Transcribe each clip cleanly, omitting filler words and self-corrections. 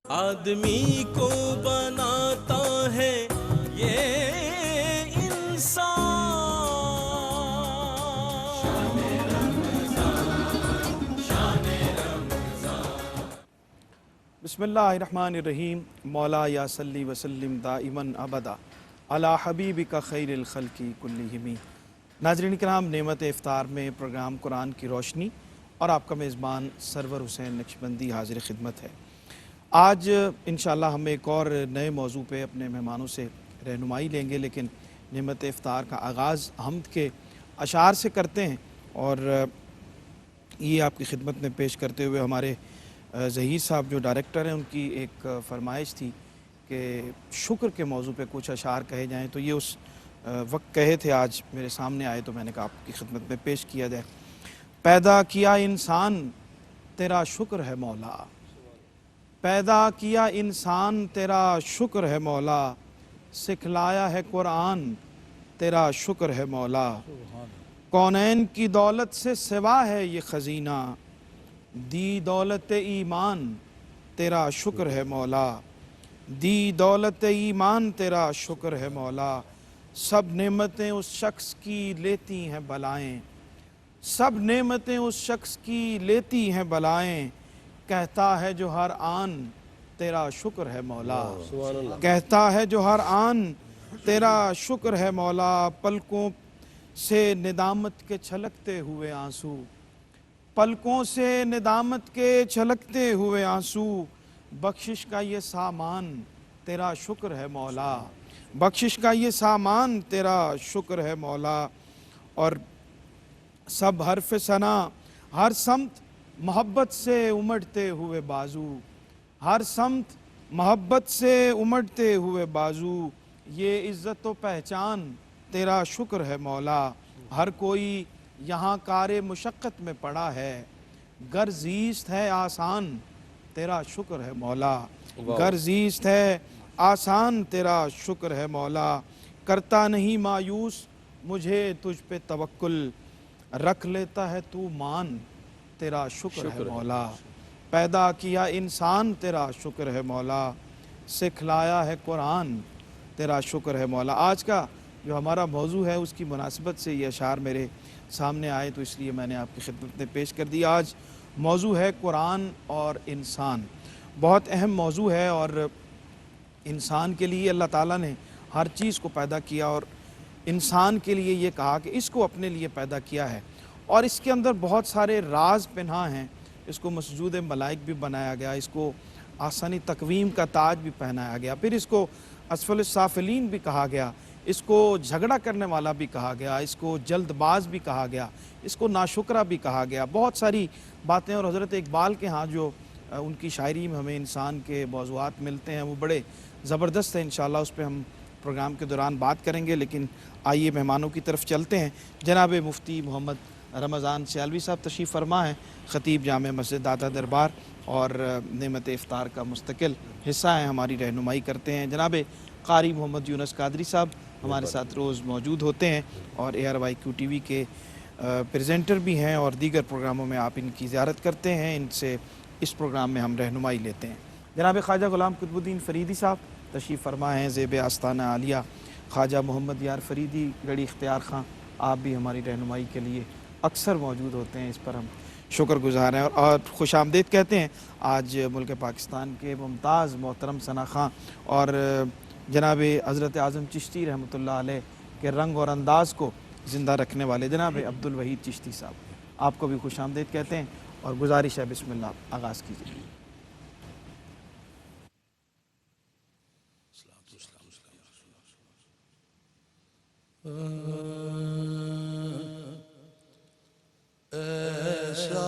آدمی کو بناتا ہے یہ انسان. بسم اللہ الرحمن الرحیم. مولا یا صلی وسلم دائماً ابدا علی حبیبک خیر الخلق کلہم. ناظرین کرام، نعمت افطار میں پروگرام قرآن کی روشنی اور آپ کا میزبان سرور حسین نقشبندی حاضر خدمت ہے. آج انشاءاللہ ہم ایک اور نئے موضوع پہ اپنے مہمانوں سے رہنمائی لیں گے، لیکن نعمت افطار کا آغاز حمد کے اشعار سے کرتے ہیں، اور یہ آپ کی خدمت میں پیش کرتے ہوئے ہمارے ظہیر صاحب جو ڈائریکٹر ہیں ان کی ایک فرمائش تھی کہ شکر کے موضوع پہ کچھ اشعار کہے جائیں، تو یہ اس وقت کہے تھے، آج میرے سامنے آئے تو میں نے کہا آپ کی خدمت میں پیش کیا جائے. پیدا کیا انسان تیرا شکر ہے مولا، پیدا کیا انسان تیرا شکر ہے مولا، سکھلایا ہے قرآن تیرا شکر ہے مولا. کونین کی دولت سے سوا ہے یہ خزینہ، دی دولت ایمان تیرا شکر ہے مولا، دی دولت ایمان تیرا شکر ہے مولا. سب نعمتیں اس شخص کی لیتی ہیں بلائیں، سب نعمتیں اس شخص کی لیتی ہیں بلائیں، کہتا ہے جو ہر آن تیرا شکر ہے مولا، کہتا ہے جو ہر آن تیرا شکر ہے مولا. پلکوں سے ندامت کے چھلکتے ہوئے آنسو، پلکوں سے ندامت کے چھلکتے ہوئے آنسو، بخشش کا یہ سامان تیرا شکر ہے مولا، بخشش کا یہ سامان تیرا شکر ہے مولا. اور سب حرف ثنا ہر سمت محبت سے امڑتے ہوئے بازو، ہر سمت محبت سے امڑتے ہوئے بازو، یہ عزت و پہچان تیرا شکر ہے مولا. ہر کوئی یہاں کار مشقت میں پڑا ہے، گر زیست ہے آسان تیرا شکر ہے مولا، گر زیست ہے آسان تیرا شکر ہے مولا. کرتا نہیں مایوس مجھے تجھ پہ توکل، رکھ لیتا ہے تو مان تیرا شکر ہے مولا. پیدا کیا انسان تیرا شکر ہے مولا، سکھلایا ہے قرآن تیرا شکر ہے مولا. آج کا جو ہمارا موضوع ہے اس کی مناسبت سے یہ اشعار میرے سامنے آئے تو اس لیے میں نے آپ کی خدمت میں پیش کر دی. آج موضوع ہے قرآن اور انسان. بہت اہم موضوع ہے، اور انسان کے لیے اللہ تعالیٰ نے ہر چیز کو پیدا کیا، اور انسان کے لیے یہ کہا کہ اس کو اپنے لیے پیدا کیا ہے، اور اس کے اندر بہت سارے راز پنہاں ہیں. اس کو مسجود ملائک بھی بنایا گیا، اس کو آسانی تقویم کا تاج بھی پہنایا گیا، پھر اس کو اسفل السافلین بھی کہا گیا، اس کو جھگڑا کرنے والا بھی کہا گیا، اس کو جلد باز بھی کہا گیا، اس کو ناشکرہ بھی کہا گیا. بہت ساری باتیں، اور حضرت اقبال کے ہاں جو ان کی شاعری میں ہمیں انسان کے موضوعات ملتے ہیں وہ بڑے زبردست ہیں. انشاءاللہ اس پہ ہم پروگرام کے دوران بات کریں گے، لیکن آئیے مہمانوں کی طرف چلتے ہیں. جناب مفتی محمد رمضان سیالوی صاحب تشریف فرما ہیں، خطیب جامع مسجد داتا دربار، اور نعمت افطار کا مستقل حصہ ہیں، ہماری رہنمائی کرتے ہیں. جناب قاری محمد یونس قادری صاحب ہمارے ساتھ روز موجود ہوتے ہیں، اور ARYQ TV کے پریزنٹر بھی ہیں، اور دیگر پروگراموں میں آپ ان کی زیارت کرتے ہیں، ان سے اس پروگرام میں ہم رہنمائی لیتے ہیں. جناب خواجہ غلام قطب الدین فریدی صاحب تشریف فرما ہیں، زیب آستانہ عالیہ خواجہ محمد یار فریدی گڑھی اختیار خاں. آپ بھی ہماری رہنمائی کے لیے اکثر موجود ہوتے ہیں، اس پر ہم شکر گزار ہیں اور خوش آمدید کہتے ہیں. آج ملک پاکستان کے ممتاز محترم ثنا خاں اور جناب حضرت اعظم چشتی رحمۃ اللہ علیہ کے رنگ اور انداز کو زندہ رکھنے والے جناب عبدالوحید چشتی صاحب، آپ کو بھی خوش آمدید کہتے ہیں، اور گزارش ہے بسم اللہ آغاز کیجیے. ایسا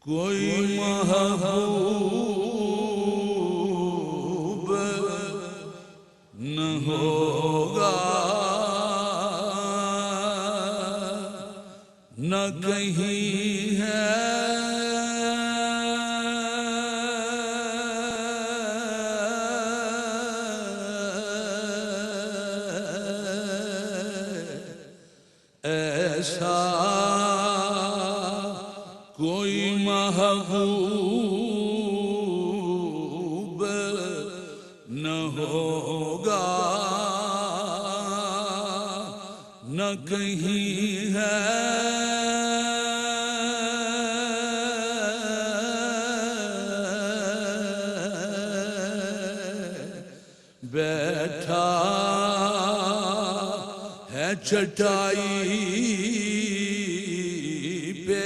کوئی محبوب نہ ہوگا، نہ کہیں ہے ایسا محبوب نہ ہوگا نہ کہیں ہے بیٹھا ہے چٹائی پہ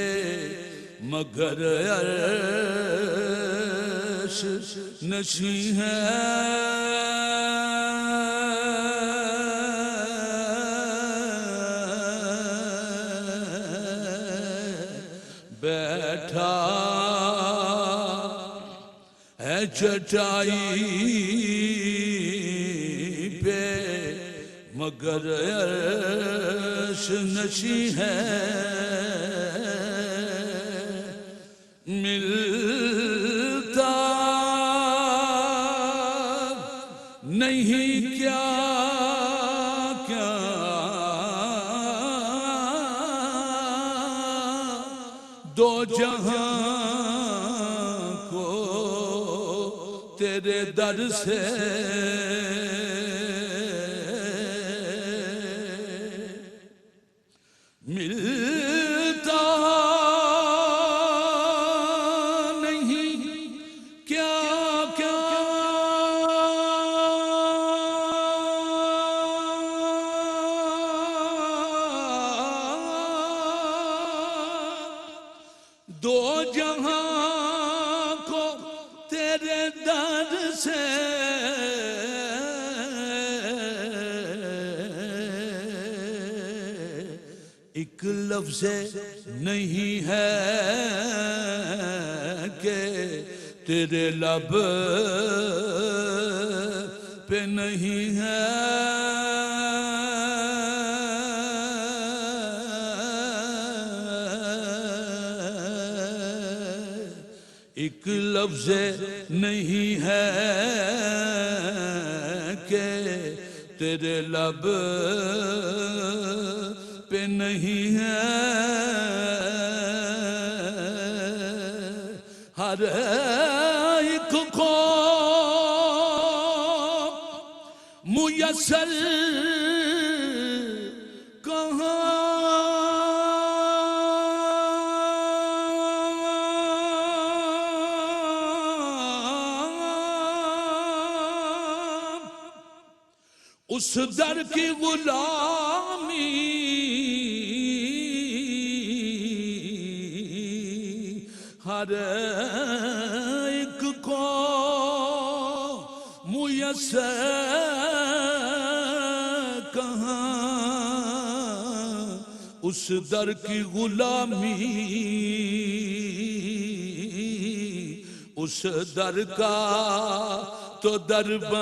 مگر عرش نشیں ہے بیٹھا ہے چٹائی پہ مگر عرش نشیں ہے ملتا نہیں کیا کیا دو جہاں کو تیرے در سے ملتا نہیں کیا کیا دو جہاں کو تیرے در سے ایک لفظ نہیں ہے کہ تیرے لب پہ نہیں ہے ایک لفظ نہیں ہے کہ تیرے لب پہ نہیں ہے ہر ایک کو میسر کہاں اس در کی غلامی ہر ایک کو میسر کہاں اس در کی غلامی اس در کا تو دربان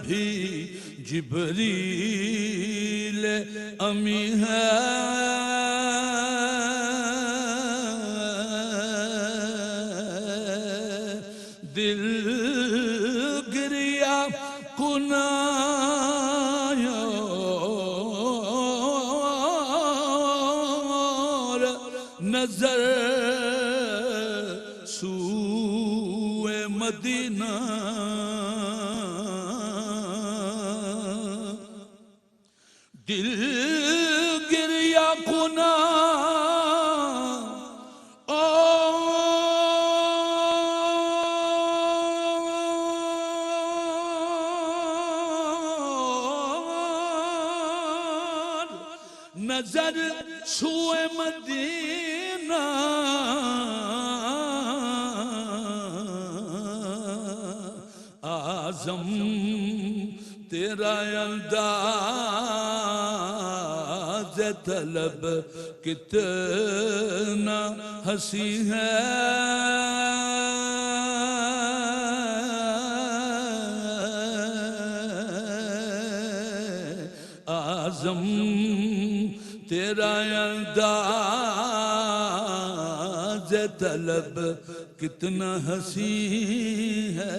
بھی جبریل امی ہے دل گریا کنایا نظر سوئے مدینہ دل گریا کنا نظر سوئے مدینہ اعظم تیرا انداز طلب کتنا ہنسی ہے اعظم تیرا انداز طلب کتنا ہنسی ہے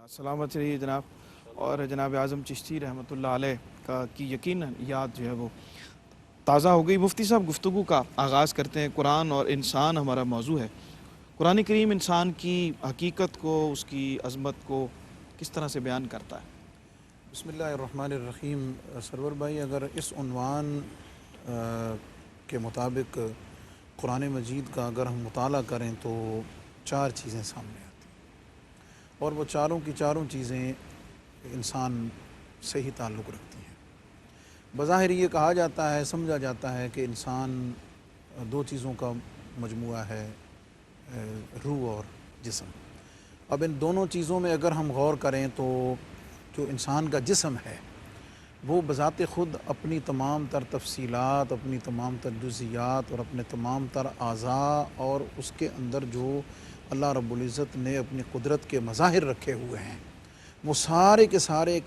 سلامت رہیے جناب اور جناب اعظم چشتی رحمۃ اللہ علیہ کی یقیناً یاد جو ہے وہ تازہ ہو گئی۔ مفتی صاحب، گفتگو کا آغاز کرتے ہیں۔ قرآن اور انسان ہمارا موضوع ہے۔ قرآن کریم انسان کی حقیقت کو، اس کی عظمت کو کس طرح سے بیان کرتا ہے؟ بسم اللہ الرحمن الرحیم۔ سرور بھائی، اگر اس عنوان کے مطابق قرآن مجید کا اگر ہم مطالعہ کریں تو 4 چیزیں سامنے آتی ہیں، اور وہ چاروں کی چاروں چیزیں انسان سے ہی تعلق رکھتی ہیں۔ بظاہر یہ کہا جاتا ہے، سمجھا جاتا ہے کہ انسان 2 چیزوں کا مجموعہ ہے، روح اور جسم۔ اب ان دونوں چیزوں میں اگر ہم غور کریں تو جو انسان کا جسم ہے وہ بذات خود اپنی تمام تر تفصیلات، اپنی تمام تر جزیات اور اپنے تمام تر اعضاء اور اس کے اندر جو اللہ رب العزت نے اپنی قدرت کے مظاہر رکھے ہوئے ہیں، وہ سارے کے سارے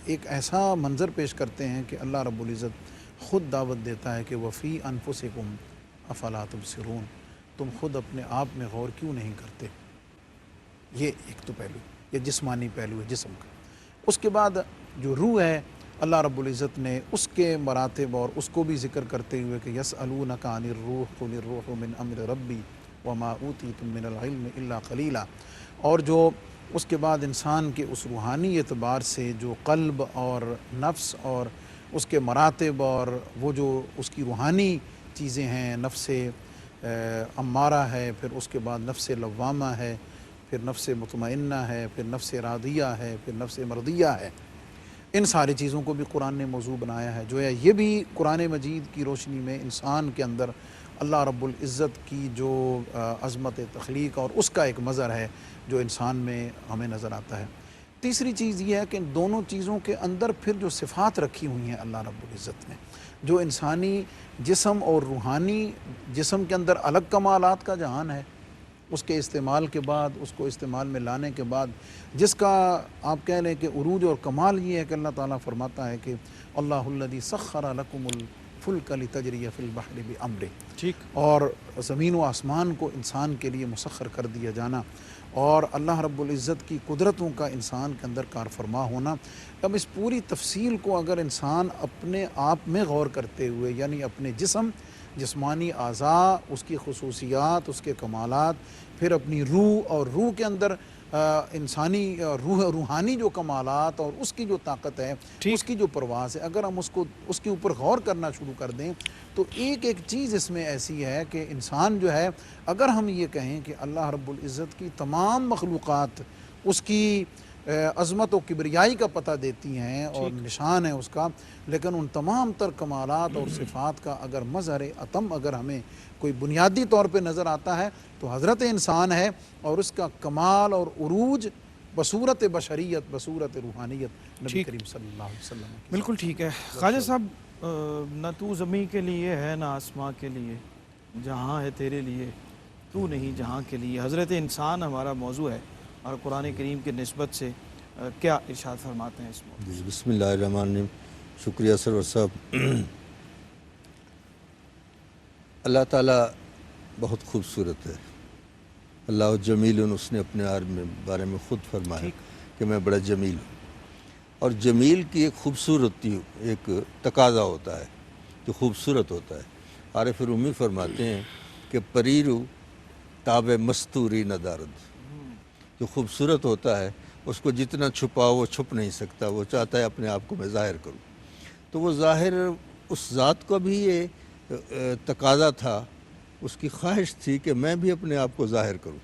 ایک ایسا منظر پیش کرتے ہیں کہ اللہ رب العزت خود دعوت دیتا ہے کہ وفی انفسکم افلا تبصرون، تم خود اپنے آپ میں غور کیوں نہیں کرتے۔ یہ ایک تو پہلو، یہ جسمانی پہلو ہے جسم کا۔ اس کے بعد جو روح ہے، اللہ رب العزت نے اس کے مراتب اور اس کو بھی ذکر کرتے ہوئے کہ یسألونک عن الروح قل الروح من امر ربی وما اوتیتم من العلم الا قلیلا، اور جو اس کے بعد انسان کے اس روحانی اعتبار سے جو قلب اور نفس اور اس کے مراتب اور وہ جو اس کی روحانی چیزیں ہیں، نفس امارہ ہے، پھر اس کے بعد نفس لوامہ ہے، پھر نفس مطمئنہ ہے، پھر نفس راضیہ ہے، پھر نفس مرضیہ ہے، ان ساری چیزوں کو بھی قرآن نے موضوع بنایا ہے۔ جو ہے یہ بھی قرآن مجید کی روشنی میں انسان کے اندر اللہ رب العزت کی جو عظمت تخلیق اور اس کا ایک مظہر ہے جو انسان میں ہمیں نظر آتا ہے۔ تیسری چیز یہ ہے کہ ان دونوں چیزوں کے اندر پھر جو صفات رکھی ہوئی ہیں اللہ رب العزت نے، جو انسانی جسم اور روحانی جسم کے اندر الگ کمالات کا جہان ہے، اس کے استعمال کے بعد، اس کو استعمال میں لانے کے بعد، جس کا آپ کہہ لیں کہ عروج اور کمال یہ ہے کہ اللہ تعالیٰ فرماتا ہے کہ اللہ الذی سخر لکم الفلک لتجری فی البحر بامرہ، ٹھیک، اور زمین و آسمان کو انسان کے لیے مسخر کر دیا جانا، اور اللہ رب العزت کی قدرتوں کا انسان کے اندر کار فرما ہونا۔ اب اس پوری تفصیل کو اگر انسان اپنے آپ میں غور کرتے ہوئے، یعنی اپنے جسمانی اعضاء، اس کی خصوصیات، اس کے کمالات، پھر اپنی روح، اور روح کے اندر انسانی روحانی جو کمالات اور اس کی جو طاقت ہے، اس کی جو پرواز ہے، اگر ہم اس کے اوپر غور کرنا شروع کر دیں تو ایک ایک چیز اس میں ایسی ہے کہ انسان جو ہے، اگر ہم یہ کہیں کہ اللہ رب العزت کی تمام مخلوقات اس کی عظمت و کبریائی کا پتہ دیتی ہیں اور نشان ہے اس کا، لیکن ان تمام تر کمالات اور صفات کا اگر مظہر اتم اگر ہمیں کوئی بنیادی طور پہ نظر آتا ہے تو حضرت انسان ہے، اور اس کا کمال اور عروج بصورت بشریت، بصورت روحانیت نبی کریم صلی اللہ علیہ وسلم کی۔ بالکل ٹھیک ہے خواجہ صاحب، نہ تو زمین کے لیے ہے نہ آسماں کے لیے، جہاں ہے تیرے لیے تو نہیں جہاں کے لیے۔ حضرت انسان ہمارا موضوع ہے، اور قرآن کریم کی نسبت سے کیا ارشاد فرماتے ہیں اس موضوع؟ جی بسم اللہ الرحمن الرحیم۔ شکریہ سرور صاحب۔ اللہ تعالیٰ بہت خوبصورت ہے، اللہ جمیل، اس نے اپنے بارے میں خود فرمایا کہ میں بڑا جمیل ہوں، اور جمیل کی ایک خوبصورتی، ایک تقاضا ہوتا ہے جو خوبصورت ہوتا ہے۔ عارف رومی فرماتے ہیں کہ پریرو تاب مستوری ندارد، جو خوبصورت ہوتا ہے اس کو جتنا چھپاؤ وہ چھپ نہیں سکتا، وہ چاہتا ہے اپنے آپ کو میں ظاہر کروں۔ تو وہ ظاہر اس ذات کا بھی یہ تقاضا تھا، اس کی خواہش تھی کہ میں بھی اپنے آپ کو ظاہر کروں۔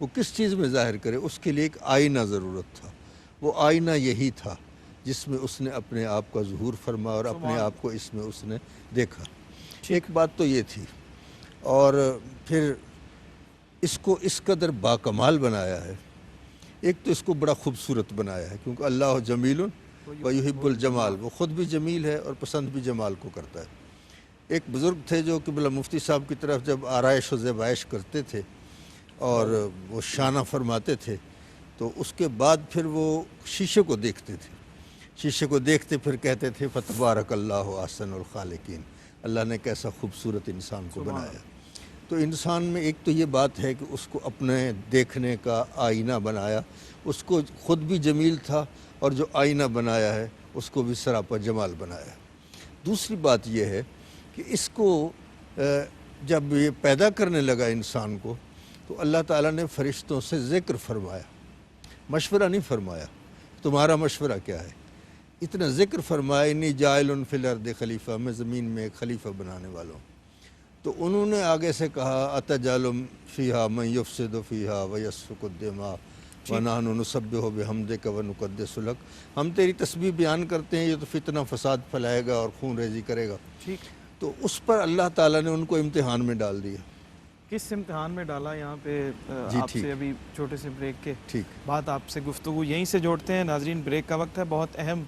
وہ کس چیز میں ظاہر کرے؟ اس کے لیے ایک آئینہ ضرورت تھا۔ وہ آئینہ یہی تھا جس میں اس نے اپنے آپ کا ظہور فرمایا اور اپنے آپ کو اس میں اس نے دیکھا۔ ایک بات تو یہ تھی، اور پھر اس کو اس قدر باکمال بنایا ہے۔ ایک تو اس کو بڑا خوبصورت بنایا ہے، کیونکہ اللہ جمیل ویحب الجمال، وہ خود بھی جمیل ہے اور پسند بھی جمال کو کرتا ہے۔ ایک بزرگ تھے جو قبلہ مفتی صاحب کی طرف جب آرائش و زیبائش کرتے تھے اور وہ شانہ فرماتے تھے، تو اس کے بعد پھر وہ شیشے کو دیکھتے تھے، شیشے کو دیکھتے پھر کہتے تھے فتبارک اللہ احسن الخالقین، اللہ نے کیسا خوبصورت انسان کو بنایا۔ تو انسان میں ایک تو یہ بات ہے کہ اس کو اپنے دیکھنے کا آئینہ بنایا، اس کو خود بھی جمیل تھا اور جو آئینہ بنایا ہے اس کو بھی سراپا جمال بنایا۔ دوسری بات یہ ہے کہ اس کو جب یہ پیدا کرنے لگا انسان کو تو اللہ تعالیٰ نے فرشتوں سے ذکر فرمایا، مشورہ نہیں فرمایا تمہارا مشورہ کیا ہے، اتنا ذکر فرمایا انی جاعل فی الارض خلیفہ، میں زمین میں ایک خلیفہ بنانے والا ہوں۔ تو انہوں نے آگے سے کہا اتجعل فیہا من یفسد فیہا ویسفک الدماء ونحن نسبح بحمدک ونقدس لک، ہم تیری تسبیح بیان کرتے ہیں، یہ تو فتنہ فساد پھیلائے گا اور خون ریزی کرے گا۔ تو اس پر اللہ تعالیٰ نے ان کو امتحان میں ڈال دیا۔ کس امتحان میں ڈالا؟ یہاں پہ آپ سے ابھی چھوٹے سے بریک کے بعد آپ سے گفتگو یہیں سے جوڑتے ہیں۔ ناظرین، بریک کا وقت ہے، بہت اہم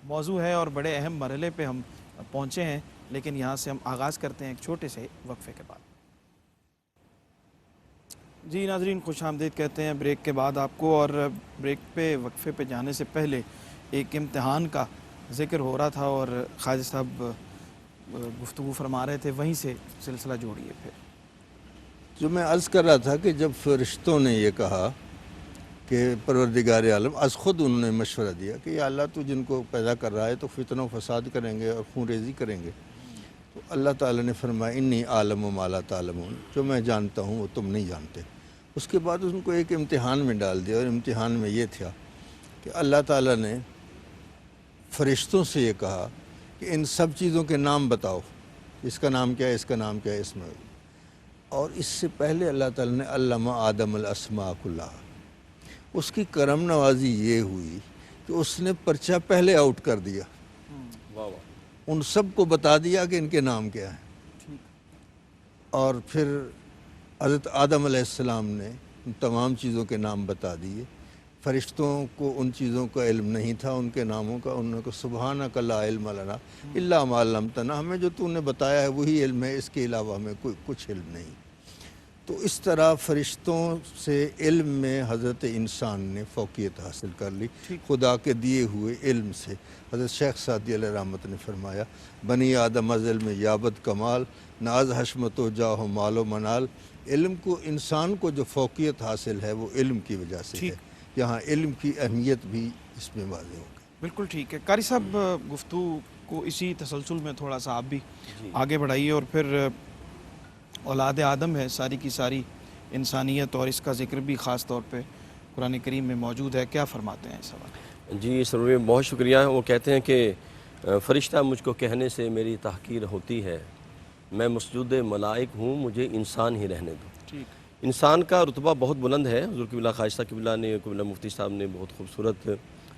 موضوع ہے اور بڑے اہم مرحلے پہ ہم پہنچے ہیں، لیکن یہاں سے ہم آغاز کرتے ہیں ایک چھوٹے سے وقفے کے بعد۔ جی ناظرین، خوش آمدید کہتے ہیں بریک کے بعد آپ کو، اور بریک پہ وقفے پہ جانے سے پہلے ایک امتحان کا ذکر ہو رہا تھا اور خواجہ صاحب گفتگو فرما رہے تھے، وہیں سے سلسلہ جوڑیے پھر۔ جو میں عرض کر رہا تھا کہ جب فرشتوں نے یہ کہا کہ پروردگار عالم، از خود انہوں نے مشورہ دیا کہ یا اللہ تو جن کو پیدا کر رہا ہے تو فتنہ و فساد کریں گے اور خون ریزی کریں گے، تو اللہ تعالیٰ نے فرمایا انی عالم و ما لا تعلمون، جو میں جانتا ہوں وہ تم نہیں جانتے۔ اس کے بعد ان کو ایک امتحان میں ڈال دیا، اور امتحان میں یہ تھا کہ اللہ تعالیٰ نے فرشتوں سے یہ کہا کہ ان سب چیزوں کے نام بتاؤ، اس کا نام کیا ہے، اس کا نام کیا ہے، اس میں۔ اور اس سے پہلے اللہ تعالیٰ نے علم آدم الاسماء کلھا، اس کی کرم نوازی یہ ہوئی کہ اس نے پرچہ پہلے آؤٹ کر دیا، ان سب کو بتا دیا کہ ان کے نام کیا ہیں۔ اور پھر حضرت آدم علیہ السلام نے ان تمام چیزوں کے نام بتا دیے۔ فرشتوں کو ان چیزوں کا علم نہیں تھا، ان کے ناموں کا، انہوں نے کہا سبحانک لا علم لنا الا ما علمتنا، ہمیں جو تو نے بتایا ہے وہی علم ہے، اس کے علاوہ ہمیں کچھ علم نہیں۔ تو اس طرح فرشتوں سے علم میں حضرت انسان نے فوقیت حاصل کر لی خدا کے دیے ہوئے علم سے۔ حضرت شیخ سعدی علیہ رحمت نے فرمایا بنی آدم از علم یابد کمال، ناز حشمت و جاہ و مال و منال، علم کو، انسان کو جو فوقیت حاصل ہے وہ علم کی وجہ سے ہے۔ یہاں علم کی اہمیت بھی اس میں واضح ہوگی۔ بالکل ٹھیک ہے قاری صاحب، گفتگو کو اسی تسلسل میں تھوڑا سا آپ بھی آگے بڑھائیے، اور پھر اولاد آدم ہے ساری کی ساری انسانیت، اور اس کا ذکر بھی خاص طور پہ قرآن کریم میں موجود ہے، کیا فرماتے ہیں اس سوال؟ جی سرور، بہت شکریہ۔ وہ کہتے ہیں کہ فرشتہ مجھ کو کہنے سے میری تحقیر ہوتی ہے، میں مسجود ملائک ہوں، مجھے انسان ہی رہنے دو۔ انسان کا رتبہ بہت بلند ہے، حضور قبلہ خواجہ قبلہ نے، قبلہ مفتی صاحب نے بہت خوبصورت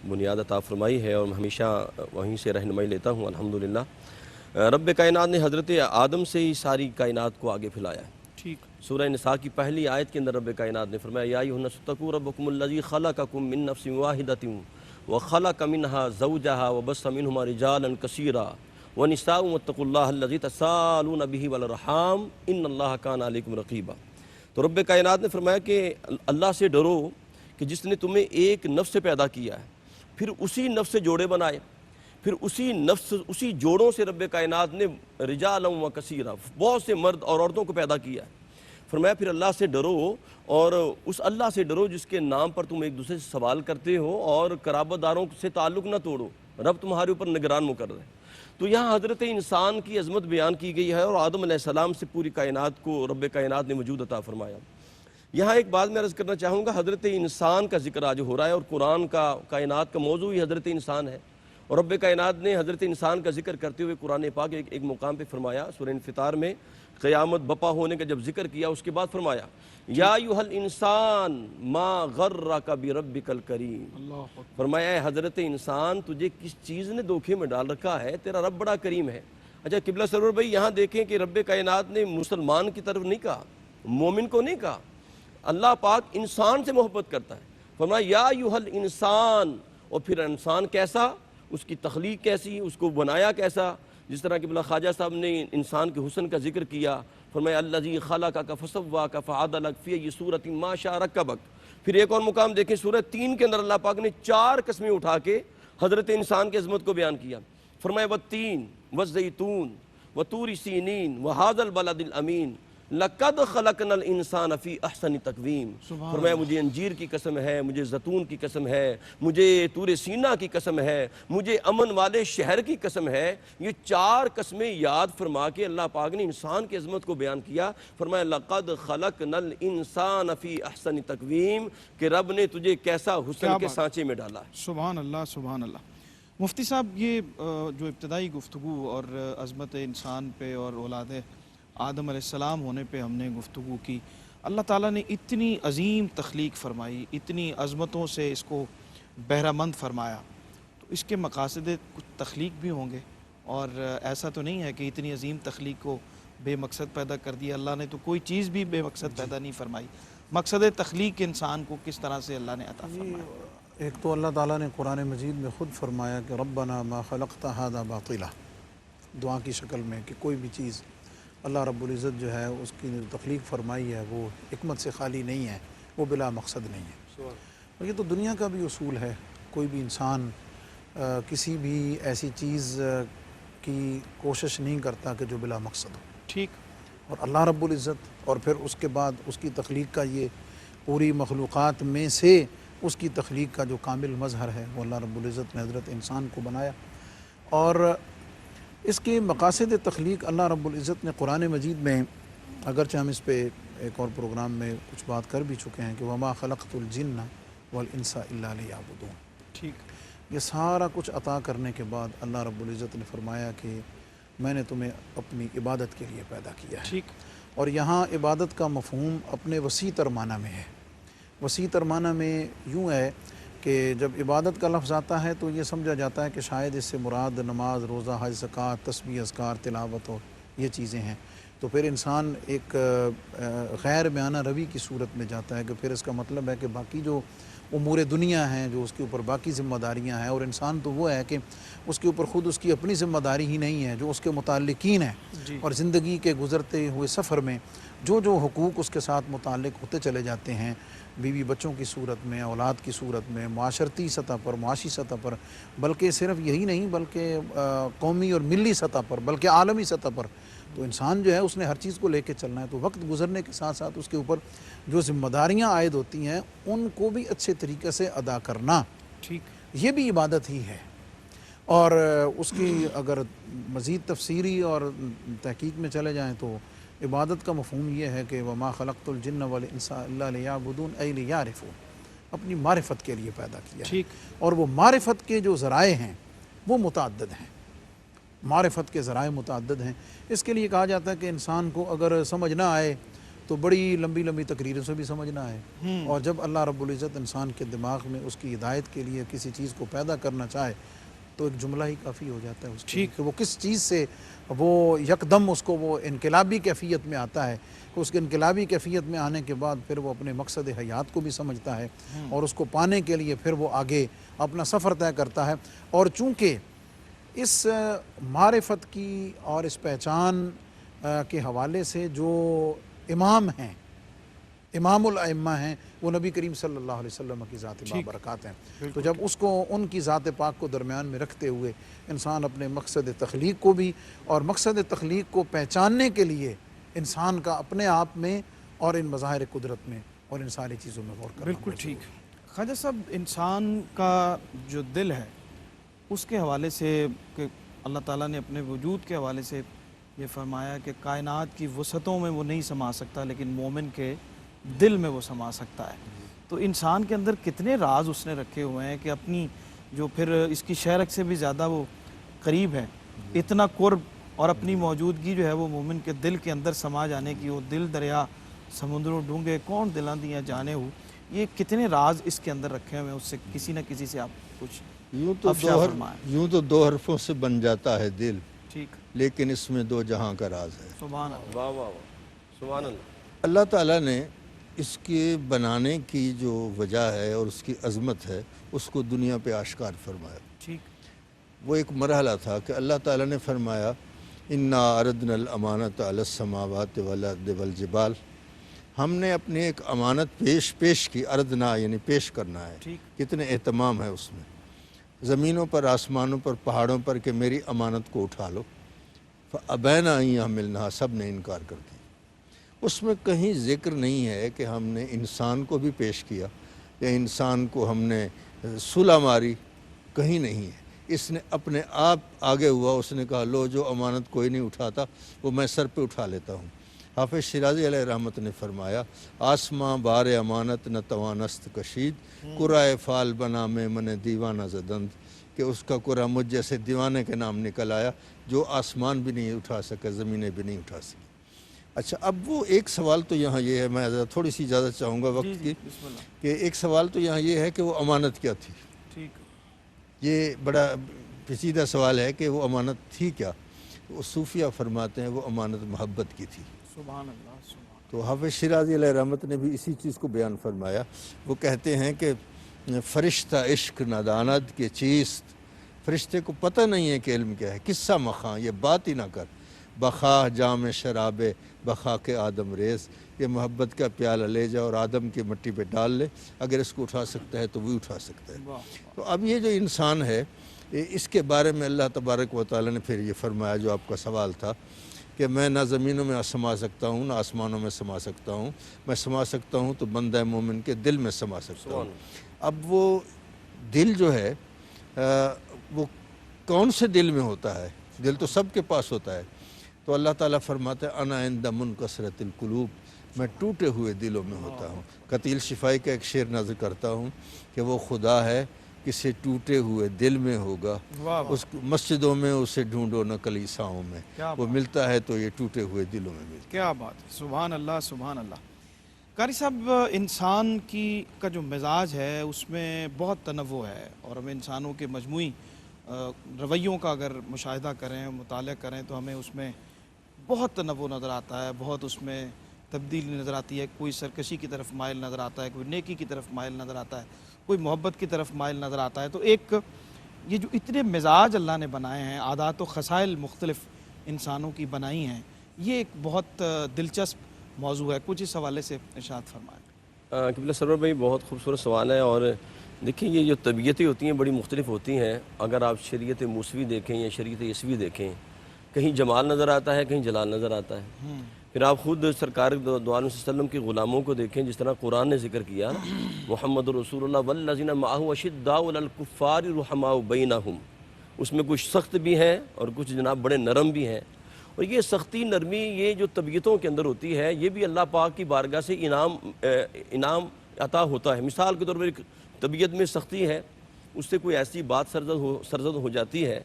بنیاد عطا فرمائی ہے، اور میں ہمیشہ وہیں سے رہنمائی لیتا ہوں الحمدللہ۔ رب کائنات نے حضرت آدم سے ہی ساری کائنات کو آگے پھیلایا ہے۔ سورہ نساء کی پہلی آیت کے اندر رب کائنات نے فرمایا یا ایھا الناس اتقوا ربکم الذی خلقکم من نفس واحدۃ وخلق منها زوجها وبث منهما رجالا کثیرا ونساء واتقوا اللہ الذی تساءلون به والارحام ان اللہ کان علیکم رقیبا۔ تو رب کائنات نے فرمایا کہ اللہ سے ڈرو کہ جس نے تمہیں ایک نفس سے پیدا کیا ہے، پھر اسی نفس سے جوڑے بنائے، پھر اسی جوڑوں سے رب کائنات نے رجالا و کثیرا، بہت سے مرد اور عورتوں کو پیدا کیا ہے۔ فرمایا پھر اللہ سے ڈرو، اور اس اللہ سے ڈرو جس کے نام پر تم ایک دوسرے سے سوال کرتے ہو، اور قرابت داروں سے تعلق نہ توڑو، رب تمہارے اوپر نگران مقرر ہے۔ تو یہاں حضرت انسان کی عظمت بیان کی گئی ہے، اور آدم علیہ السلام سے پوری کائنات کو رب کائنات نے وجود عطا فرمایا۔ یہاں ایک بات میں عرض کرنا چاہوں گا، حضرت انسان کا ذکر آج ہو رہا ہے، اور قرآن کا کائنات کا موضوع ہی حضرت انسان ہے، اور رب کائنات نے حضرت انسان کا ذکر کرتے ہوئے قرآن پاک ایک مقام پہ فرمایا، سورہ انفطار میں قیامت بپا ہونے کا جب ذکر کیا، اس کے بعد فرمایا یا ایھا الانسان ما غرک بربک الکریم۔ فرمایا اے حضرت انسان، تجھے کس چیز نے دھوکے میں ڈال رکھا ہے، تیرا رب بڑا کریم ہے۔ اچھا قبلہ سرور بھائی، یہاں دیکھیں کہ رب کائنات نے مسلمان کی طرف نہیں کہا، مومن کو نہیں کہا، اللہ پاک انسان سے محبت کرتا ہے۔ فرمایا یا ایھا الانسان، اور پھر انسان کیسا، اس کی تخلیق کیسی، اس کو بنایا کیسا، جس طرح کہ خواجہ صاحب نے انسان کے حسن کا ذکر کیا، فرمایا الذی خلقک فسواک فعدلک فی ای صورۃ ما شاء رکبک۔ پھر ایک اور مقام دیکھیں سورہ 3 کے اندر اللہ پاک نے 4 قسمیں اٹھا کے حضرت انسان کی عظمت کو بیان کیا۔ فرمایا والتین والزیتون وطور سینین وہذا البلد الامین لقد خلقنا الانسان فی احسن تقویم، فرمایا مجھے انجیر کی قسم ہے، مجھے زیتون کی قسم ہے، مجھے طور سینا کی قسم ہے، مجھے امن والے شہر کی قسم ہے۔ یہ 4 قسمیں یاد فرما کے اللہ پاک نے انسان کی عظمت کو بیان کیا۔ فرمایا لقد خلقنا الانسان فی احسن تقویم، کہ رب نے تجھے کیسا حسن کے سانچے میں ڈالا ہے۔ سبحان اللہ سبحان اللہ۔ مفتی صاحب، یہ جو ابتدائی گفتگو اور عظمت انسان پہ اور اولاد آدم علیہ السلام ہونے پہ ہم نے گفتگو کی، اللہ تعالیٰ نے اتنی عظیم تخلیق فرمائی، اتنی عظمتوں سے اس کو بہرہ مند فرمایا، تو اس کے مقاصد کچھ تخلیق بھی ہوں گے، اور ایسا تو نہیں ہے کہ اتنی عظیم تخلیق کو بے مقصد پیدا کر دیا اللہ نے، تو کوئی چیز بھی بے مقصد پیدا نہیں فرمائی۔ مقصد تخلیق انسان کو کس طرح سے اللہ نے عطا فرمایا؟ ایک تو اللہ تعالیٰ نے قرآن مجید میں خود فرمایا کہ ربنا ما خلقت هذا باطلا، دعا کی شکل میں، کہ کوئی بھی چیز اللہ رب العزت جو ہے اس کی تخلیق فرمائی ہے وہ حکمت سے خالی نہیں ہے، وہ بلا مقصد نہیں ہے۔ اور یہ تو دنیا کا بھی اصول ہے، کوئی بھی انسان کسی بھی ایسی چیز کی کوشش نہیں کرتا کہ جو بلا مقصد ہو۔ ٹھیک۔ اور اللہ رب العزت، اور پھر اس کے بعد اس کی تخلیق کا یہ پوری مخلوقات میں سے اس کی تخلیق کا جو کامل مظہر ہے وہ اللہ رب العزت نے حضرت انسان کو بنایا۔ اور اس کے مقاصد تخلیق اللہ رب العزت نے قرآن مجید میں، اگرچہ ہم اس پہ ایک اور پروگرام میں کچھ بات کر بھی چکے ہیں کہ وما خلقت الجن والانس الا لیعبدون، ٹھیک۔ یہ سارا کچھ عطا کرنے کے بعد اللہ رب العزت نے فرمایا کہ میں نے تمہیں اپنی عبادت کے لیے پیدا کیا ہے۔ ٹھیک۔ اور یہاں عبادت کا مفہوم اپنے وسیع تر معنی میں ہے۔ وسیع تر معنی میں یوں ہے کہ جب عبادت کا لفظ آتا ہے تو یہ سمجھا جاتا ہے کہ شاید اس سے مراد نماز، روزہ، حج، زکوٰۃ، تسبیح، اذکار، تلاوت اور یہ چیزیں ہیں، تو پھر انسان ایک غیر بیانہ روی کی صورت میں جاتا ہے کہ پھر اس کا مطلب ہے کہ باقی جو امور دنیا ہیں، جو اس کے اوپر باقی ذمہ داریاں ہیں، اور انسان تو وہ ہے کہ اس کے اوپر خود اس کی اپنی ذمہ داری ہی نہیں ہے، جو اس کے متعلقین ہیں، اور زندگی کے گزرتے ہوئے سفر میں جو جو حقوق اس کے ساتھ متعلق ہوتے چلے جاتے ہیں، بیوی بچوں کی صورت میں، اولاد کی صورت میں، معاشرتی سطح پر، معاشی سطح پر، بلکہ صرف یہی نہیں بلکہ قومی اور ملی سطح پر، بلکہ عالمی سطح پر، تو انسان جو ہے اس نے ہر چیز کو لے کے چلنا ہے۔ تو وقت گزرنے کے ساتھ ساتھ اس کے اوپر جو ذمہ داریاں عائد ہوتی ہیں ان کو بھی اچھے طریقے سے ادا کرنا، ٹھیک، یہ بھی عبادت ہی ہے۔ اور اس کی اگر مزید تفسیری اور تحقیق میں چلے جائیں تو عبادت کا مفہوم یہ ہے کہ وما خلقت الجن والانس الا لیعبدون ای لیعرفون، اپنی معرفت کے لیے پیدا کیا ہے۔ ٹھیک۔ اور وہ معرفت کے جو ذرائع ہیں وہ متعدد ہیں، معرفت کے ذرائع متعدد ہیں۔ اس کے لیے کہا جاتا ہے کہ انسان کو اگر سمجھ نہ آئے تو بڑی لمبی لمبی تقریروں سے بھی سمجھ نہ آئے، اور جب اللہ رب العزت انسان کے دماغ میں اس کی ہدایت کے لیے کسی چیز کو پیدا کرنا چاہے تو ایک جملہ ہی کافی ہو جاتا ہے اس کے لیے کہ وہ کس چیز سے وہ یکدم اس کو وہ انقلابی کیفیت میں آتا ہے، کہ اس کے انقلابی کیفیت میں آنے کے بعد پھر وہ اپنے مقصد حیات کو بھی سمجھتا ہے، اور اس کو پانے کے لیے پھر وہ آگے اپنا سفر طے کرتا ہے۔ اور چونکہ اس معرفت کی اور اس پہچان کے حوالے سے جو امام ہیں، امام الائمہ ہیں، وہ نبی کریم صلی اللہ علیہ وسلم کی ذات بابرکات ہیں، تو جب اس کو ان کی ذات پاک کو درمیان میں رکھتے ہوئے انسان اپنے مقصد تخلیق کو بھی اور مقصد تخلیق کو پہچاننے کے لیے انسان کا اپنے آپ میں اور ان مظاہر قدرت میں اور ان ساری چیزوں میں غور کرنا بالکل ٹھیک۔ خواجہ صاحب، انسان کا جو دل ہے اس کے حوالے سے کہ اللہ تعالیٰ نے اپنے وجود کے حوالے سے یہ فرمایا کہ کائنات کی وسعتوں میں وہ نہیں سما سکتا لیکن مومن کے دل میں وہ سما سکتا ہے، تو انسان کے اندر کتنے راز اس نے رکھے ہوئے ہیں کہ اپنی جو پھر اس کی شہرک سے بھی زیادہ وہ قریب ہے، اتنا قرب اور اپنی موجودگی جو ہے وہ مومن کے دل کے اندر سما جانے کی، وہ دل دریا سمندروں ڈونگے کون دلاں دیاں جانے ہو، یہ کتنے راز اس کے اندر رکھے ہوئے ہیں، اس سے کسی نہ کسی سے آپ کچھ یوں تو 2 حرفوں سے بن جاتا ہے دل، ٹھیک، لیکن اس میں 2 جہاں کا راز ہے۔ سبحان اللہ، واہ واہ واہ، سبحان اللہ۔ اللہ تعالیٰ نے اس کے بنانے کی جو وجہ ہے اور اس کی عظمت ہے اس کو دنیا پہ آشکار فرمایا۔ ٹھیک، وہ ایک مرحلہ تھا کہ اللہ تعالیٰ نے فرمایا انا عرضنا الامانۃ علی السماوات والارض والجبال، ہم نے اپنی ایک امانت پیش کی، عرضنا یعنی پیش کرنا ہے، ٹھیک، کتنے اہتمام ہے اس میں، زمینوں پر، آسمانوں پر، پہاڑوں پر کہ میری امانت کو اٹھا لو، فابین ان یحملنھا، سب نے انکار کر دیا۔ اس میں کہیں ذکر نہیں ہے کہ ہم نے انسان کو بھی پیش کیا یا انسان کو ہم نے صلہ ماری، کہیں نہیں ہے۔ اس نے اپنے آپ آگے ہوا، اس نے کہا لو جو امانت کوئی نہیں اٹھاتا وہ میں سر پہ اٹھا لیتا ہوں۔ حافظ شیرازی علیہ رحمت نے فرمایا آسماں بار امانت نہ توانست کشید، قرائے فال بنا میں من دیوانہ زدند، کہ اس کا قرآ مجھ جیسے دیوانے کے نام نکل آیا جو آسمان بھی نہیں اٹھا سکا، زمینیں بھی نہیں اٹھا سکی۔ اچھا، اب وہ ایک سوال تو یہاں یہ ہے، میں تھوڑی سی اجازت چاہوں گا وقت کی، بسم اللہ۔ کہ ایک سوال تو یہاں یہ ہے کہ وہ امانت کیا تھی۔ ٹھیک، یہ بڑا پیچیدہ سوال ہے کہ وہ امانت تھی کیا۔ وہ صوفیہ فرماتے ہیں وہ امانت محبت کی تھی۔ سبحان اللہ، سبحان تو حافظ شیرازی علیہ رحمت نے بھی اسی چیز کو بیان فرمایا۔ وہ کہتے ہیں کہ فرشتہ عشق نداند کے چیست، فرشتے کو پتہ نہیں ہے کہ علم کیا ہے، قصہ مخاں یہ بات ہی نہ کر، بخواہ جام شراب بخا کے آدم ریز، یہ محبت کا پیالہ لے جا اور آدم کی مٹی پہ ڈال لے، اگر اس کو اٹھا سکتا ہے تو وہ اٹھا سکتا ہے۔ واہ، تو اب یہ جو انسان ہے اس کے بارے میں اللہ تبارک و تعالیٰ نے پھر یہ فرمایا جو آپ کا سوال تھا کہ میں نہ زمینوں میں سما سکتا ہوں نہ آسمانوں میں سما سکتا ہوں، میں سما سکتا ہوں تو بندہ مومن کے دل میں سما سکتا ہوں۔ اب وہ دل جو ہے وہ کون سے دل میں ہوتا ہے؟ دل تو سب کے پاس ہوتا ہے۔ تو اللہ تعالیٰ فرماتا ہے انا عند منکسرۃ القلوب، میں ٹوٹے ہوئے دلوں میں ہوتا ہوں۔ قتیل شفائی کا ایک شعر نظر کرتا ہوں کہ وہ خدا ہے کسی ٹوٹے ہوئے دل میں ہوگا، واہ، اس مسجدوں میں اسے ڈھونڈو نہ کلیساؤں میں، کیا وہ ملتا ہے تو یہ ٹوٹے ہوئے دلوں میں ملتا ہے۔ کیا بات ہے، سبحان اللہ، سبحان اللہ۔ قاری صاحب، انسان کا جو مزاج ہے اس میں بہت تنوع ہے، اور ہم انسانوں کے مجموعی رویوں کا اگر مشاہدہ کریں، مطالعہ کریں تو ہمیں اس میں بہت تنوع نظر آتا ہے، بہت اس میں تبدیلی نظر آتی ہے۔ کوئی سرکشی کی طرف مائل نظر آتا ہے، کوئی نیکی کی طرف مائل نظر آتا ہے، کوئی محبت کی طرف مائل نظر آتا ہے۔ تو ایک یہ جو اتنے مزاج اللہ نے بنائے ہیں، عادات و خصائل مختلف انسانوں کی بنائی ہیں، یہ ایک بہت دلچسپ موضوع ہے۔ کچھ اس حوالے سے ارشاد فرمائیں۔ قبلہ سرور بھائی، بہت خوبصورت سوال ہے۔ اور دیکھیں یہ جو طبیعتیں ہوتی ہیں بڑی مختلف ہوتی ہیں۔ اگر آپ شریعت موسوی دیکھیں یا شریعت عیسوی دیکھیں، کہیں جمال نظر آتا ہے، کہیں جلال نظر آتا ہے۔ پھر آپ خود سرکار دو علیہ وسلم کے غلاموں کو دیکھیں، جس طرح قرآن نے ذکر کیا، محمد رسول اللہ والذین معہ اشداء علی الکفار رحماء بینہم، اس میں کچھ سخت بھی ہیں اور کچھ جناب بڑے نرم بھی ہیں۔ اور یہ سختی نرمی یہ جو طبیعتوں کے اندر ہوتی ہے، یہ بھی اللہ پاک کی بارگاہ سے انعام عطا ہوتا ہے۔ مثال کے طور پر ایک طبیعت میں سختی ہے، اس سے کوئی ایسی بات سرزد ہو جاتی ہے،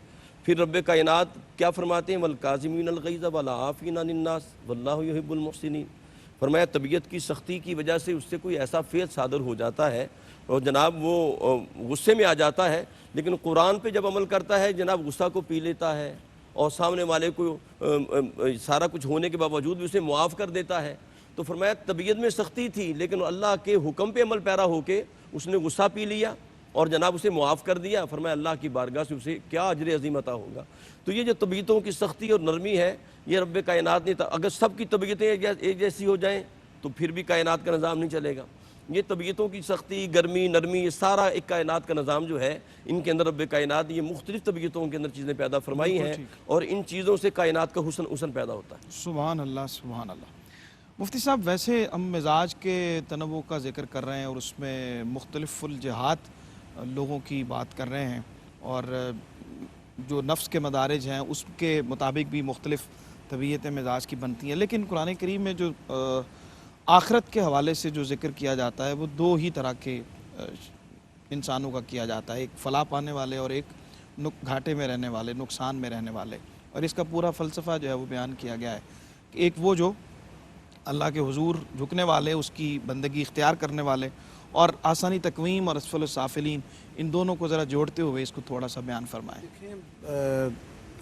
پھر رب کائنات کیا فرماتے ہیں والکاظمین الغیظ والعافین عن الناس واللہ یحب المحسنین۔ فرمایا طبیعت کی سختی کی وجہ سے اس سے کوئی ایسا فعل صادر ہو جاتا ہے اور جناب وہ غصے میں آ جاتا ہے، لیکن قرآن پہ جب عمل کرتا ہے جناب غصہ کو پی لیتا ہے اور سامنے والے کو سارا کچھ ہونے کے باوجود بھی اسے معاف کر دیتا ہے۔ تو فرمایا طبیعت میں سختی تھی لیکن اللہ کے حکم پہ عمل پیرا ہو کے اس نے غصہ پی لیا اور جناب اسے معاف کر دیا۔ فرمایا اللہ کی بارگاہ سے اسے کیا اجر عظیم عطا ہوگا۔ تو یہ جو طبیعتوں کی سختی اور نرمی ہے، یہ رب کائنات نے، اگر سب کی طبیعتیں ایک جیسی ہو جائیں تو پھر بھی کائنات کا نظام نہیں چلے گا۔ یہ طبیعتوں کی سختی، گرمی، نرمی، یہ سارا ایک کائنات کا نظام جو ہے، ان کے اندر رب کائنات یہ مختلف طبیعتوں کے اندر چیزیں پیدا فرمائی ہیں اور ان چیزوں سے کائنات کا حسن پیدا ہوتا ہے۔ سبحان اللہ، سبحان اللہ۔ مفتی صاحب، ویسے ہم مزاج کے تنوع کا ذکر کر رہے ہیں اور اس میں مختلف الجہات لوگوں کی بات کر رہے ہیں، اور جو نفس کے مدارج ہیں اس کے مطابق بھی مختلف طبیعت مزاج کی بنتی ہیں، لیکن قرآن کریم میں جو آخرت کے حوالے سے جو ذکر کیا جاتا ہے وہ دو ہی طرح کے انسانوں کا کیا جاتا ہے، ایک فلاح پانے والے اور ایک گھاٹے میں رہنے والے، نقصان میں رہنے والے۔ اور اس کا پورا فلسفہ جو ہے وہ بیان کیا گیا ہے کہ ایک وہ جو اللہ کے حضور جھکنے والے، اس کی بندگی اختیار کرنے والے، اور آسانی تقویم اور اسفل السافلین، ان دونوں کو ذرا جوڑتے ہوئے اس کو تھوڑا سا بیان فرمائیں۔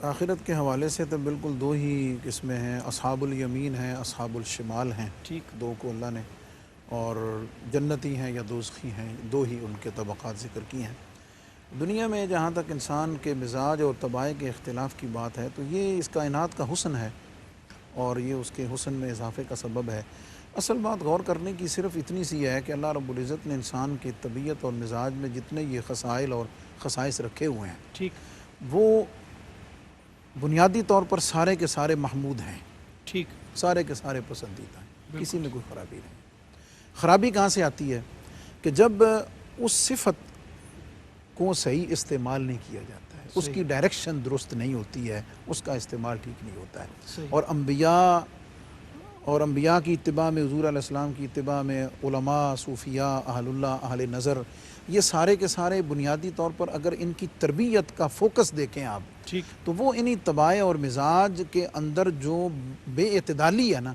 آخرت کے حوالے سے تو بالکل دو ہی قسمیں ہیں، اصحاب الیمین ہیں، اصحاب الشمال ہیں، ٹھیک، دو کو اللہ نے، اور جنتی ہیں یا دوزخی ہیں، دو ہی ان کے طبقات ذکر کی ہیں۔ دنیا میں جہاں تک انسان کے مزاج اور طبائع کے اختلاف کی بات ہے تو یہ اس کائنات کا حسن ہے اور یہ اس کے حسن میں اضافے کا سبب ہے۔ اصل بات غور کرنے کی صرف اتنی سی ہے کہ اللہ رب العزت نے انسان کی طبیعت اور مزاج میں جتنے یہ خصائل اور خصائص رکھے ہوئے ہیں، ٹھیک، وہ بنیادی طور پر سارے کے سارے محمود ہیں، ٹھیک، سارے کے سارے پسندیدہ ہیں۔ کسی میں کوئی خرابی نہیں۔ خرابی کہاں سے آتی ہے کہ جب اس صفت کو صحیح استعمال نہیں کیا جاتا ہے، اس کی ڈائریکشن درست نہیں ہوتی ہے، اس کا استعمال ٹھیک نہیں ہوتا ہے۔ اور انبیاء کی اتباع میں، حضور علیہ السلام کی اتباع میں، علماء، صوفیاء، اہل اللہ، اہل نظر، یہ سارے کے سارے بنیادی طور پر اگر ان کی تربیت کا فوکس دیکھیں آپ، تو وہ انہی طبائع اور مزاج کے اندر جو بے اعتدالی ہے نا،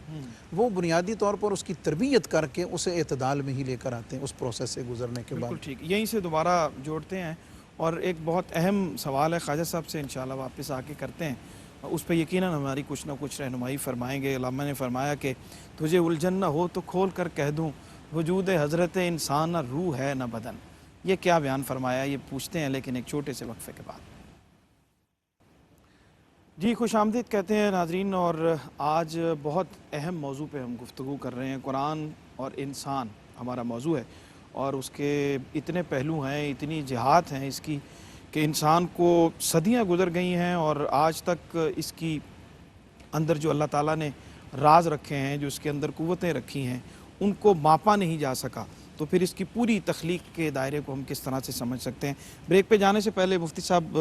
وہ بنیادی طور پر اس کی تربیت کر کے اسے اعتدال میں ہی لے کر آتے ہیں اس پروسیس سے گزرنے کے بعد۔ بالکل ٹھیک، یہیں سے دوبارہ جوڑتے ہیں اور ایک بہت اہم سوال ہے خواجہ صاحب سے انشاءاللہ واپس آ کے کرتے ہیں، اس پہ یقیناً ہماری کچھ نہ کچھ رہنمائی فرمائیں گے۔ علامہ نے فرمایا کہ تجھے الجھن نہ ہو تو کھول کر کہہ دوں، وجود حضرت انسان نہ روح ہے نہ بدن۔ یہ کیا بیان فرمایا، یہ پوچھتے ہیں لیکن ایک چھوٹے سے وقفے کے بعد۔ جی خوش آمدید کہتے ہیں ناظرین، اور آج بہت اہم موضوع پہ ہم گفتگو کر رہے ہیں۔ قرآن اور انسان ہمارا موضوع ہے، اور اس کے اتنے پہلو ہیں، اتنی جہات ہیں اس کی کہ انسان کو صدیاں گزر گئی ہیں، اور آج تک اس کی اندر جو اللہ تعالیٰ نے راز رکھے ہیں، جو اس کے اندر قوتیں رکھی ہیں، ان کو ماپا نہیں جا سکا۔ تو پھر اس کی پوری تخلیق کے دائرے کو ہم کس طرح سے سمجھ سکتے ہیں؟ بریک پہ جانے سے پہلے مفتی صاحب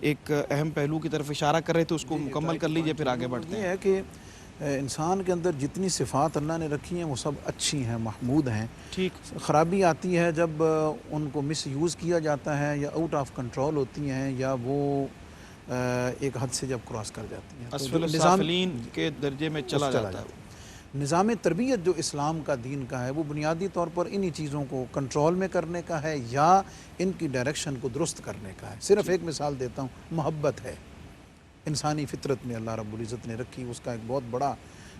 ایک اہم پہلو کی طرف اشارہ کر رہے تھے، اس کو مکمل کر لیجئے پھر آگے بڑھتے ہیں۔ یہ ہے کہ انسان کے اندر جتنی صفات اللہ نے رکھی ہیں وہ سب اچھی ہیں، محمود ہیں۔ ٹھیک، خرابی آتی ہے جب ان کو مس یوز کیا جاتا ہے، یا آؤٹ آف کنٹرول ہوتی ہیں، یا وہ ایک حد سے جب کراس کر جاتی ہیں، اسفل السافلین کے درجے میں چلا جاتا ہے۔ نظام تربیت جو اسلام کا دین کا ہے، وہ بنیادی طور پر انہی چیزوں کو کنٹرول میں کرنے کا ہے، یا ان کی ڈائریکشن کو درست کرنے کا ہے۔ صرف ایک مثال دیتا ہوں، محبت ہے انسانی فطرت میں اللہ رب العزت نے رکھی، اس کا ایک بہت بڑا،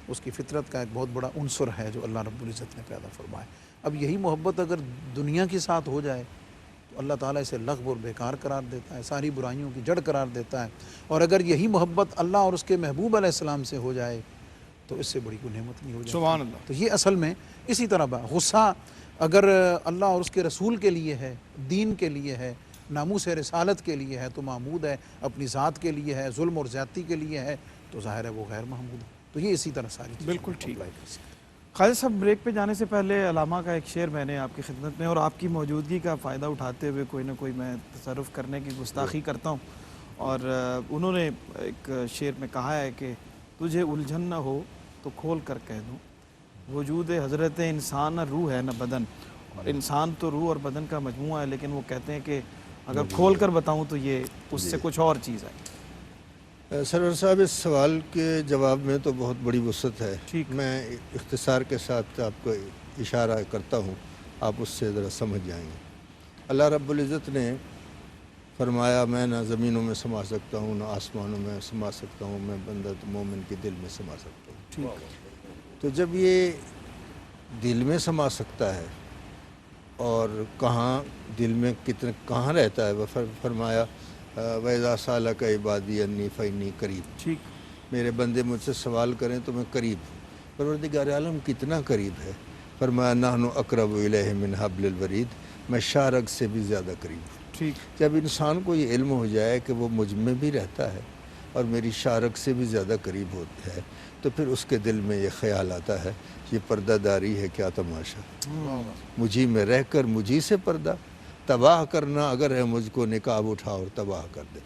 اس کی فطرت کا ایک بہت بڑا عنصر ہے جو اللہ رب العزت نے پیدا فرمایا۔ اب یہی محبت اگر دنیا کے ساتھ ہو جائے تو اللہ تعالیٰ اسے لغو اور بیکار قرار دیتا ہے، ساری برائیوں کی جڑ قرار دیتا ہے۔ اور اگر یہی محبت اللہ اور اس کے محبوب علیہ السلام سے ہو جائے تو اس سے بڑی کوئی نعمت نہیں ہو جاتی۔ سبحان اللہ۔ تو یہ اصل میں اسی طرح غصہ اگر اللہ اور اس کے رسول کے لیے ہے، دین کے لیے ہے، ناموس رسالت کے لیے ہے تو محمود ہے، اپنی ذات کے لیے ہے، ظلم اور زیادتی کے لیے ہے تو ظاہر ہے وہ غیر محمود ہے۔ تو یہ اسی طرح ساری چیزیں بالکل ٹھیک۔ اپلائی کر سکتے ہیں۔ خالد صاحب بریک پہ جانے سے پہلے علامہ کا ایک شعر میں نے آپ کی خدمت میں، اور آپ کی موجودگی کا فائدہ اٹھاتے ہوئے کوئی نہ کوئی میں تصرف کرنے کی گستاخی کرتا ہوں، اور انہوں نے ایک شعر میں کہا ہے کہ تجھے الجھن نہ ہو تو کھول کر کہہ دوں، وجود حضرت انسان نہ روح ہے نہ بدن۔ اور انسان تو روح اور بدن کا مجموعہ ہے، لیکن وہ کہتے ہیں کہ اگر کھول کر بتاؤں تو یہ اس سے کچھ اور چیز ہے۔ سرور صاحب اس سوال کے جواب میں تو بہت بڑی وسعت ہے، ٹھیک۔ میں اختصار کے ساتھ آپ کو اشارہ کرتا ہوں، آپ اس سے ذرا سمجھ جائیں گے۔ اللہ رب العزت نے فرمایا میں نہ زمینوں میں سما سکتا ہوں، نہ آسمانوں میں سما سکتا ہوں، میں بندہ مومن کے دل میں سما سکتا ہوں۔ ٹھیک، تو جب یہ دل میں سما سکتا ہے اور کہاں دل میں کہاں رہتا ہے، وہ فرمایا وَإِذَا سَأَلَكَ عِبَادِي أَنِّي فَإِنِّي قَرِيبٌ، ٹھیک، میرے بندے مجھ سے سوال کریں تو میں قریب ہوں۔ پروردگار عالم کتنا قریب ہے، فرمایا نحن اقرب الیہ من حبل الورید، میں شارگ سے بھی زیادہ قریب ہوں۔ ٹھیک، جب انسان کو یہ علم ہو جائے کہ وہ مجھ میں بھی رہتا ہے اور میری شارگ سے بھی زیادہ قریب ہوتا ہے، تو پھر اس کے دل میں یہ خیال آتا ہے یہ پردہ داری ہے کیا تماشا، مجھی میں رہ کر مجھی سے پردہ تباہ کرنا اگر ہے مجھ کو نقاب اٹھا اور تباہ کر دے۔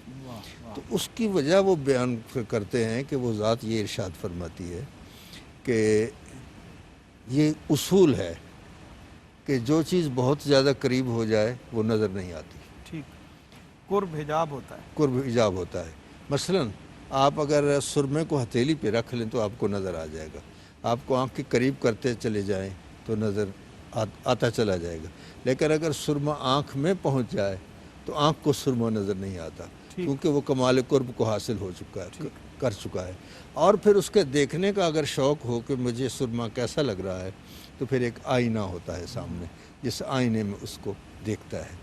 تو اس کی وجہ وہ بیان کرتے ہیں کہ وہ ذات یہ ارشاد فرماتی ہے کہ یہ اصول ہے کہ جو چیز بہت زیادہ قریب ہو جائے وہ نظر نہیں آتی، ٹھیک، قرب حجاب ہوتا ہے۔ قرب ایجاب ہوتا ہے۔ مثلا آپ اگر سرمے کو ہتھیلی پہ رکھ لیں تو آپ کو نظر آ جائے گا، آپ کو آنکھ کے قریب کرتے چلے جائیں تو نظر آتا چلا جائے گا، لیکن اگر سرمہ آنکھ میں پہنچ جائے تو آنکھ کو سرمہ نظر نہیں آتا، کیونکہ وہ کمال قرب کو حاصل ہو چکا ہے، کر چکا ہے۔ اور پھر اس کے دیکھنے کا اگر شوق ہو کہ مجھے سرمہ کیسا لگ رہا ہے تو پھر ایک آئینہ ہوتا ہے سامنے، جس آئینے میں اس کو دیکھتا ہے۔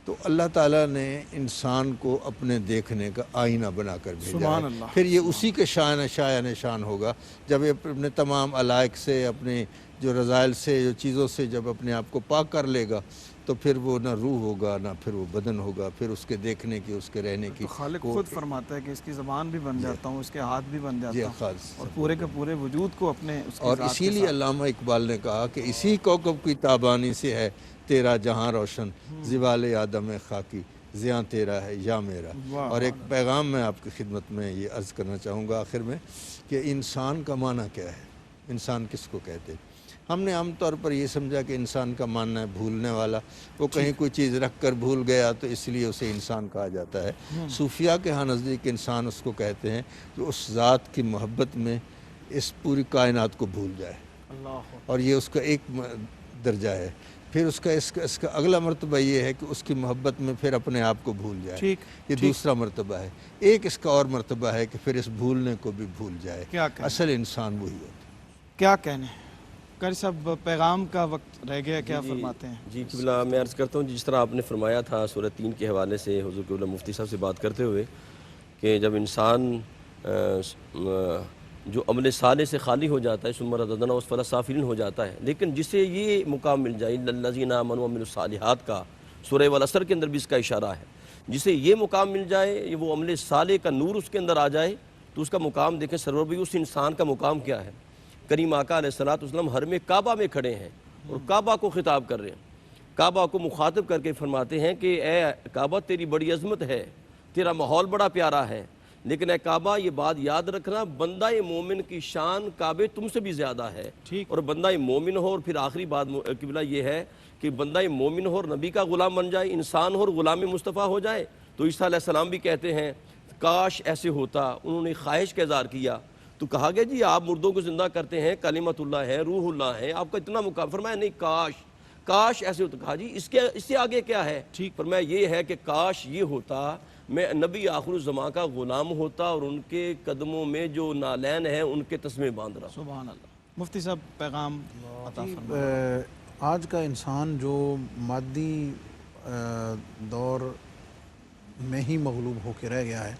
تو اللہ تعالیٰ نے انسان کو اپنے دیکھنے کا آئینہ بنا کر بھیجا سبحان ہے، اللہ۔ پھر یہ اسی کے شایع نشان ہوگا جب یہ اپنے تمام علائق سے، اپنے جو رذائل سے، جو چیزوں سے جب اپنے آپ کو پاک کر لے گا تو پھر وہ نہ روح ہوگا نہ پھر وہ بدن ہوگا، پھر اس کے دیکھنے کی، اس کے رہنے کی تو خالق خود فرماتا ہے کہ اس کی زبان بھی بن جاتا ہوں، اس کے ہاتھ بھی بن جی جاتا ہوں، خالص. اور پورے کے پورے وجود کو اپنے اس کی اور ذات اسی کے لیے ساتھ. علامہ اقبال نے کہا کہ اسی کوکب کی تابانی سے ہے تیرا جہاں روشن، زوال آدم خاکی زیاں تیرا ہے یا میرا. واہ اور ایک پیغام میں آپ کی خدمت میں یہ عرض کرنا چاہوں گا آخر میں کہ انسان کا معنی کیا ہے، انسان کس کو کہتے ہیں. ہم نے عام طور پر یہ سمجھا کہ انسان کا ماننا ہے بھولنے والا، وہ کہیں کوئی چیز رکھ کر بھول گیا تو اس لیے اسے انسان کہا جاتا ہے. صوفیاء کے ہاں نزدیک انسان اس کو کہتے ہیں جو اس ذات کی محبت میں اس پوری کائنات کو بھول جائے، اللہ اور یہ اس کا ایک درجہ ہے. پھر اس کا اگلا مرتبہ یہ ہے کہ اس کی محبت میں پھر اپنے آپ کو بھول جائے، ٹھیک یہ دوسرا مرتبہ ہے. ایک اس کا اور مرتبہ ہے کہ پھر اس بھولنے کو بھی بھول جائے. کیا کہنے اصل انسان وہی ہوتا ہے. کیا کہنے قاری صاحب، پیغام کا وقت رہ گیا، کیا فرماتے ہیں؟ جی قبلہ، میں عرض کرتا ہوں جس طرح آپ نے فرمایا تھا سورہ 3 کے حوالے سے حضور قبلہ مفتی صاحب سے بات کرتے ہوئے کہ جب انسان جو عمل صالح سے خالی ہو جاتا ہے ثم رددنا اسفل سافلین ہو جاتا ہے، لیکن جسے یہ مقام مل جائے الذین آمنوا وعملوا الصالحات کا سورہ والعصر کے اندر بھی اس کا اشارہ ہے، جسے یہ مقام مل جائے، وہ عمل صالح کا نور اس کے اندر آ جائے تو اس کا مقام دیکھیں سرور بھی، اس انسان کا مقام کیا ہے. کریم آقا علیہ السلام حرم کعبہ میں کھڑے ہیں اور کعبہ کو خطاب کر رہے ہیں، کعبہ کو مخاطب کر کے فرماتے ہیں کہ اے کعبہ تیری بڑی عظمت ہے، تیرا ماحول بڑا پیارا ہے، لیکن اے کعبہ یہ بات یاد رکھنا بندہ مومن کی شان کعبے تم سے بھی زیادہ ہے. اور بندہ مومن ہو، اور پھر آخری بات قبلہ یہ ہے کہ بندہ مومن ہو اور نبی کا غلام بن جائے، انسان ہو اور غلام مصطفیٰ ہو جائے. تو عیسیٰ علیہ السلام بھی کہتے ہیں کاش ایسے ہوتا، انہوں نے خواہش کا اظہار کیا تو کہا گیا جی آپ مردوں کو زندہ کرتے ہیں، کلمت اللہ ہے، روح اللہ ہے، آپ کا اتنا مقام. فرمایا نہیں، کاش ایسے ہوتا. کہا جی اس سے آگے کیا ہے؟ فرمایا یہ ہے کہ کاش یہ ہوتا میں نبی آخر الزمان کا غلام ہوتا اور ان کے قدموں میں جو نالین ہیں ان کے تسمے باندھ رہا. سبحان اللہ. مفتی صاحب پیغام عطا فرمائیں. آج کا انسان جو مادی دور میں ہی مغلوب ہو کے رہ گیا ہے،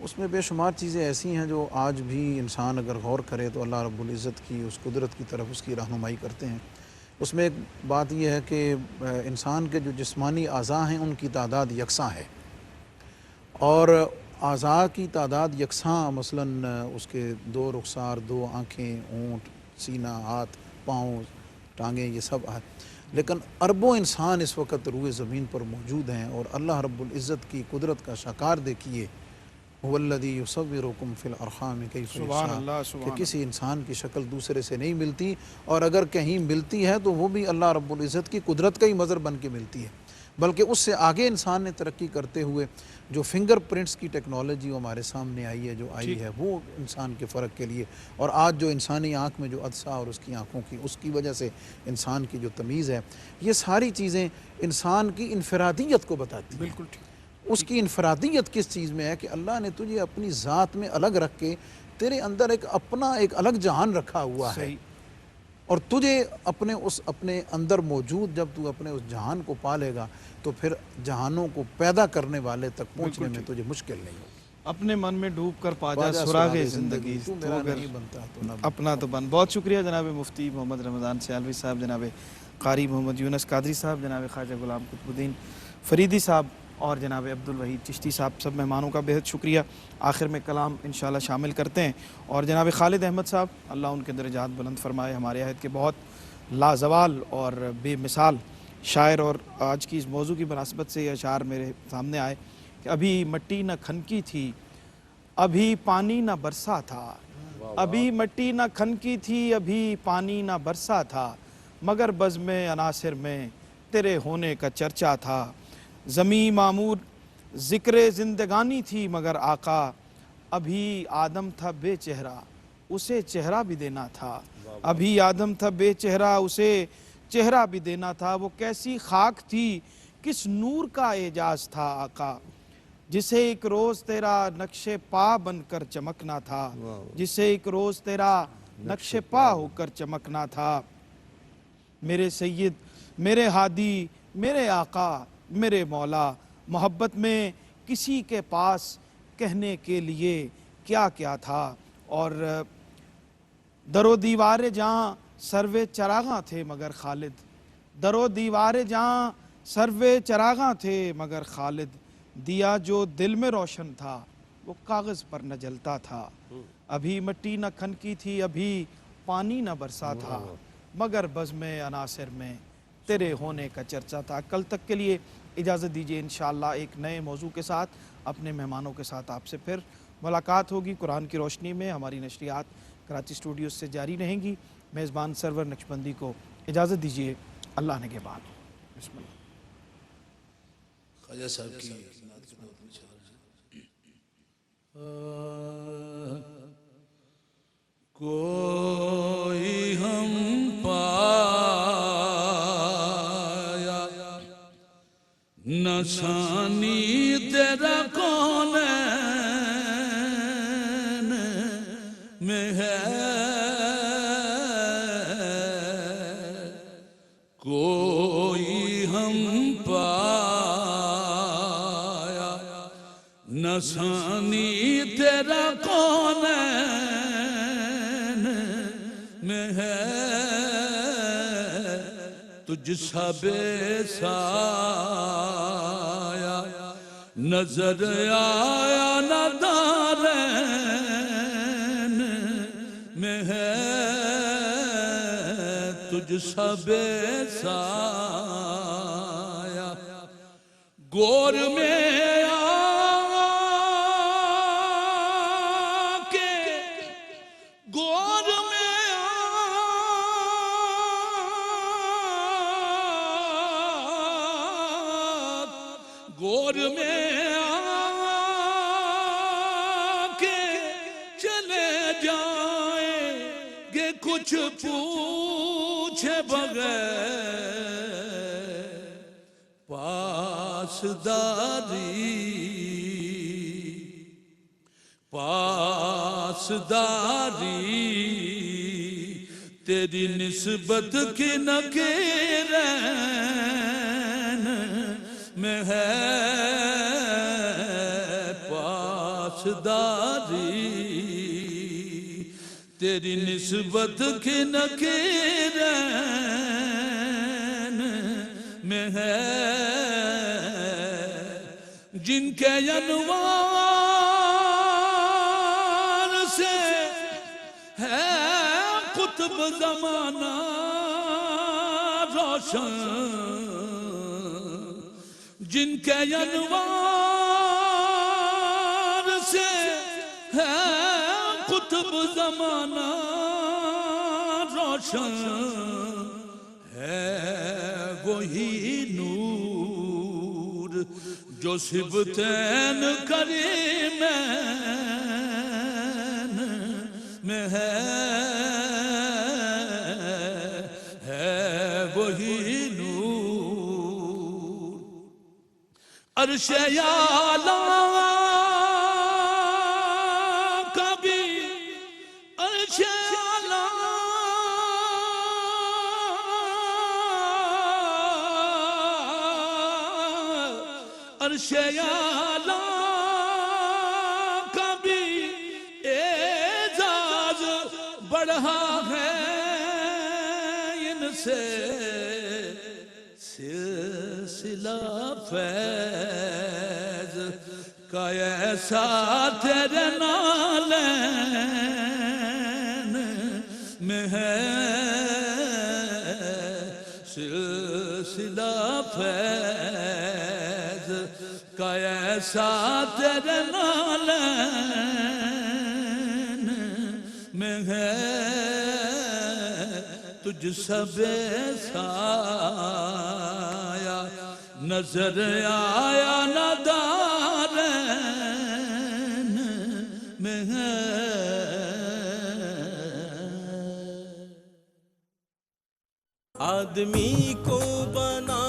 اس میں بے شمار چیزیں ایسی ہیں جو آج بھی انسان اگر غور کرے تو اللہ رب العزت کی اس قدرت کی طرف اس کی رہنمائی کرتے ہیں. اس میں ایک بات یہ ہے کہ انسان کے جو جسمانی اعضاء ہیں ان کی تعداد یکساں ہے، اور اعضاء کی تعداد یکساں، مثلاً اس کے 2 رخسار، 2 آنکھیں، اونٹ، سینہ، ہاتھ، پاؤں، ٹانگیں، یہ سب ہے. لیکن اربوں انسان اس وقت روئے زمین پر موجود ہیں، اور اللہ رب العزت کی قدرت کا شاکار دیکھیے، هو الذی یصورکم فی الارحام کیف یشاء، کہ کسی انسان کی شکل دوسرے سے نہیں ملتی، اور اگر کہیں ملتی ہے تو وہ بھی اللہ رب العزت کی قدرت کا ہی مظہر بن کے ملتی ہے. بلکہ اس سے آگے انسان نے ترقی کرتے ہوئے جو فنگر پرنٹس کی ٹیکنالوجی ہمارے سامنے آئی ہے، جو آئی ہے، وہ انسان کے فرق کے لیے، اور آج جو انسانی آنکھ میں جو عدسہ اور اس کی آنکھوں کی، اس کی وجہ سے انسان کی جو تمیز ہے، یہ ساری چیزیں انسان کی انفرادیت کو بتاتی ہیں. بالکل ٹھیک. اس کی انفرادیت کس چیز میں ہے کہ اللہ نے تجھے اپنی ذات میں الگ رکھ کے تیرے اندر ایک الگ جہان رکھا ہوا ہے، اور تجھے اپنے اندر موجود جب تو اپنے اس جہان کو پا لے گا تو پھر جہانوں کو پیدا کرنے والے تک پہنچنے میں تجھے مشکل نہیں ہوگی. اپنے من میں ڈوب کر پا جا سراغ زندگی، تو میرا نہیں بنتا تو نہ اپنا تو بن. بہت شکریہ جناب مفتی محمد رمضان سیالوی صاحب، جناب قاری محمد یونس قادری صاحب، جناب خواجہ غلام قطب الدین فریدی صاحب، اور جناب عبدالوحید چشتی صاحب. سب مہمانوں کا بہت شکریہ. آخر میں کلام انشاءاللہ شامل کرتے ہیں، اور جناب خالد احمد صاحب، اللہ ان کے درجات بلند فرمائے، ہمارے عہد کے بہت لازوال اور بے مثال شاعر، اور آج کی اس موضوع کی مناسبت سے یہ اشعار میرے سامنے آئے کہ ابھی مٹی نہ کھنکی تھی، ابھی پانی نہ برسا تھا، ابھی مٹی نہ کھنکی تھی، ابھی پانی نہ برسا تھا، مگر بزم عناصر میں تیرے ہونے کا چرچا تھا. زمیں معمور ذکر زندگانی تھی، مگر آقا ابھی آدم تھا بے چہرہ، اسے چہرہ بھی دینا تھا. ابھی آدم تھا بے چہرہ، اسے چہرہ بھی دینا تھا. وہ کیسی خاک تھی، کس نور کا اعجاز تھا آقا، جسے ایک روز تیرا نقش پا بن کر چمکنا تھا، جسے ایک روز تیرا نقش پا ہو کر چمکنا تھا. میرے سید، میرے ہادی، میرے آقا، میرے مولا، محبت میں کسی کے پاس کہنے کے لیے کیا کیا تھا. اور در و دیوار جہاں سروے چراغاں تھے، مگر خالد در و دیوار جہاں سروے چراغاں تھے مگر خالد، دیا جو دل میں روشن تھا وہ کاغذ پر نہ جلتا تھا. ابھی مٹی نہ کھنکی تھی، ابھی پانی نہ برسا تھا، مگر بزم عناصر میں تیرے ہونے کا چرچا تھا. کل تک کے لیے اجازت دیجیے، انشاءاللہ ایک نئے موضوع کے ساتھ اپنے مہمانوں کے ساتھ آپ سے پھر ملاقات ہوگی. قرآن کی روشنی میں ہماری نشریات کراچی اسٹوڈیوز سے جاری رہیں گی. میزبان سرور نقشبندی کو اجازت دیجیے. اللہ نگہبان. بسم اللہ. خواجہ صاحب کی کوئی ہم پایا نہ ثانی تیرا کونین میں ہے، کوئی ہم پایا نہ ثانی تیرا کونین میں ہے، تجھ سا بے سایہ نظر آیا نہ دارین میں ہے، تجھ سا بے سایہ گور میں گور میں آکے چلے جائیں گے کچھ پوچھے بغیر، پاسداری تیری نسبت کی نکیرین میں ہے، پاسداری تیری نسبت کی نکیرین میں ہے، جن کے انوار سے ہے قطب زمانہ روشن، جن کے انوار سے ہے قطب زمانہ روشن، ہے وہی نور جو صبتین کریمین میں ہے، وہی نور عرش اعلیٰ کا بھی، عرش اعلیٰ عرش اعلیٰ کا بھی اعزاز بڑھا ہے ان سے، سلسلہ فیض کا ایسا تیرے نالین میں ہے، سلسلہ فیض کا ایسا تیرے نالین میں ہے، تجھ سا بے سایہ نظر آیا نہ دارین میں ہے۔ آدمی کو بنا